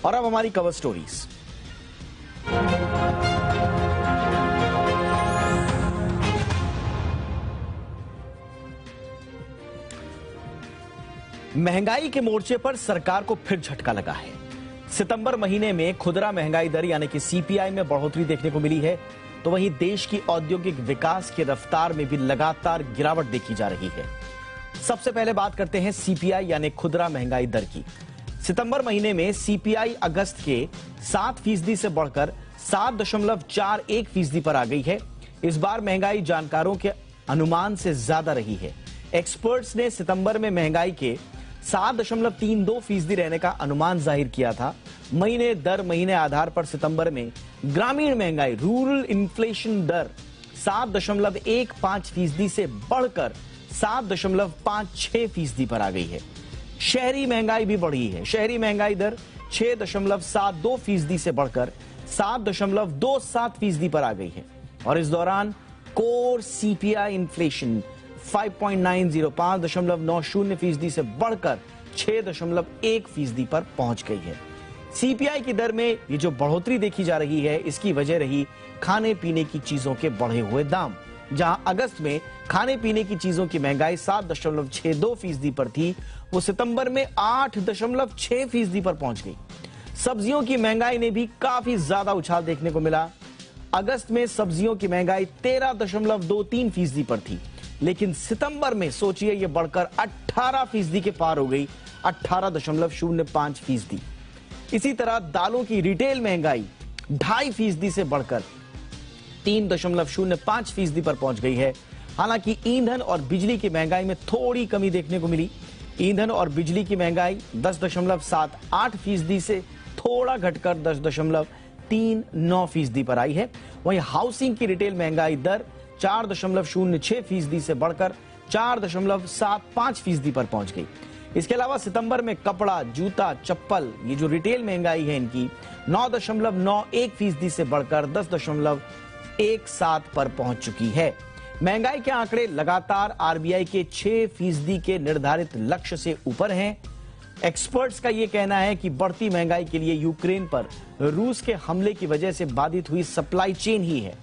और अब हमारी कवर स्टोरीज। महंगाई के मोर्चे पर सरकार को फिर झटका लगा है। सितंबर महीने में खुदरा महंगाई दर यानी कि सीपीआई में बढ़ोतरी देखने को मिली है, तो वहीं देश की औद्योगिक विकास की रफ्तार में भी लगातार गिरावट देखी जा रही है। सबसे पहले बात करते हैं सीपीआई यानी खुदरा महंगाई दर की। सितंबर महीने में सीपीआई अगस्त के 7% से बढ़कर 7.41% पर आ गई है। इस बार महंगाई जानकारों के अनुमान से ज्यादा रही है। एक्सपर्ट्स ने सितंबर में महंगाई के 7.32% रहने का अनुमान जाहिर किया था। महीने दर महीने आधार पर सितंबर में ग्रामीण महंगाई रूरल इन्फ्लेशन दर 7.15% से बढ़कर 7.56% पर आ गई है। शहरी महंगाई भी बढ़ी है। शहरी महंगाई दर 6.72% से बढ़कर 7.27% पर आ गई है। और इस दौरान कोर सीपीआई इन्फ्लेशन 5.90% से बढ़कर 6.1% पर पहुंच गई है। सीपीआई की दर में ये जो बढ़ोतरी देखी जा रही है, इसकी वजह रही खाने पीने की चीजों के बढ़े हुए दाम। जहां अगस्त में खाने पीने की चीजों की महंगाई 7.62% पर थी, वो सितंबर में 8.6% पर पहुंच गई। सब्जियों की महंगाई ने भी काफी ज्यादा उछाल देखने को मिला। अगस्त में सब्जियों की महंगाई 13.23% पर थी, लेकिन सितंबर में सोचिए ये बढ़कर 18% के पार हो गई, 18.05%। इसी तरह दालों की रिटेल महंगाई 2.5% से बढ़कर 3.05% पर पहुंच गई है। हालांकि ईंधन और बिजली की महंगाई में थोड़ी कमी देखने को मिली। ईंधन और बिजली की महंगाई 10.78% से थोड़ा घटकर 10.39% पर आई है। वहीं हाउसिंग की रिटेल महंगाई दर 4.06% से बढ़कर 4.75% पर पहुंच गई। इसके अलावा सितंबर में कपड़ा, जूता, चप्पल, ये जो रिटेल महंगाई है इनकी 9.91% से बढ़कर 10.17% पर पहुंच चुकी है। महंगाई के आंकड़े लगातार आरबीआई के 6% के निर्धारित लक्ष्य से ऊपर हैं। एक्सपर्ट्स का यह कहना है कि बढ़ती महंगाई के लिए यूक्रेन पर रूस के हमले की वजह से बाधित हुई सप्लाई चेन ही है।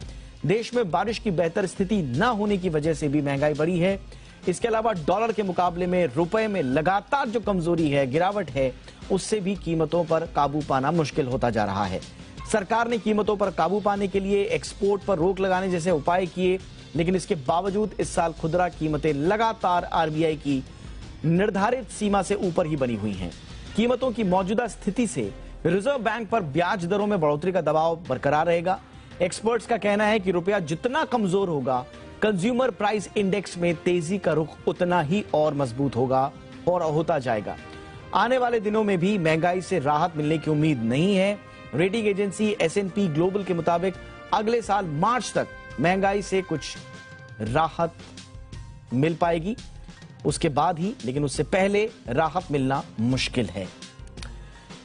देश में बारिश की बेहतर स्थिति न होने की वजह से भी महंगाई बढ़ी है। इसके अलावा डॉलर के मुकाबले में रुपए में लगातार जो कमजोरी है, गिरावट है, उससे भी कीमतों पर काबू पाना मुश्किल होता जा रहा है। सरकार ने कीमतों पर काबू पाने के लिए एक्सपोर्ट पर रोक लगाने जैसे उपाय किए, लेकिन इसके बावजूद इस साल खुदरा कीमतें लगातार आरबीआई की निर्धारित सीमा से ऊपर ही बनी हुई हैं। कीमतों की मौजूदा स्थिति से रिजर्व बैंक पर ब्याज दरों में बढ़ोतरी का दबाव बरकरार रहेगा। एक्सपर्ट्स का कहना है कि रुपया जितना कमजोर होगा, कंज्यूमर प्राइस इंडेक्स में तेजी का रुख उतना ही और मजबूत होगा और होता जाएगा। आने वाले दिनों में भी महंगाई से राहत मिलने की उम्मीद नहीं है। रेटिंग एजेंसी S&P ग्लोबल के मुताबिक अगले साल मार्च तक महंगाई से कुछ राहत मिल पाएगी, उसके बाद ही, लेकिन उससे पहले राहत मिलना मुश्किल है।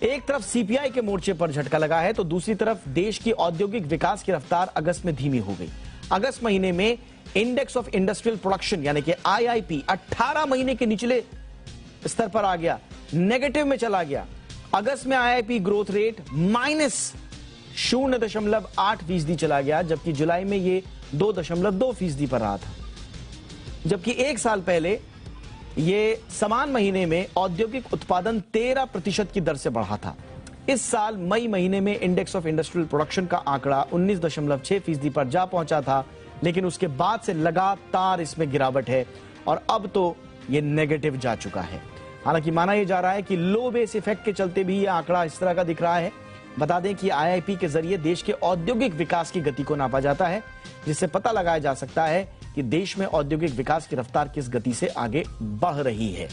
एक तरफ सीपीआई के मोर्चे पर झटका लगा है, तो दूसरी तरफ देश की औद्योगिक विकास की रफ्तार अगस्त में धीमी हो गई। अगस्त महीने में इंडेक्स ऑफ इंडस्ट्रियल प्रोडक्शन यानी कि आईआईपी 18 महीने के निचले स्तर पर आ गया, नेगेटिव में चला गया। अगस्त में आईआईपी ग्रोथ रेट -0.8% चला गया, जबकि जुलाई में ये 2.2% पर रहा था। जबकि एक साल पहले ये समान महीने में औद्योगिक उत्पादन 13% की दर से बढ़ा था। इस साल मई महीने में इंडेक्स ऑफ इंडस्ट्रियल प्रोडक्शन का आंकड़ा 19.6% पर जा पहुंचा था, लेकिन उसके बाद से लगातार इसमें गिरावट है और अब तो ये नेगेटिव जा चुका है। हालांकि माना यह जा रहा है कि लो बेस इफेक्ट के चलते भी यह आंकड़ा इस तरह का दिख रहा है। बता दें कि आईआईपी के जरिए देश के औद्योगिक विकास की गति को नापा जाता है, जिससे पता लगाया जा सकता है कि देश में औद्योगिक विकास की रफ्तार किस गति से आगे बढ़ रही है।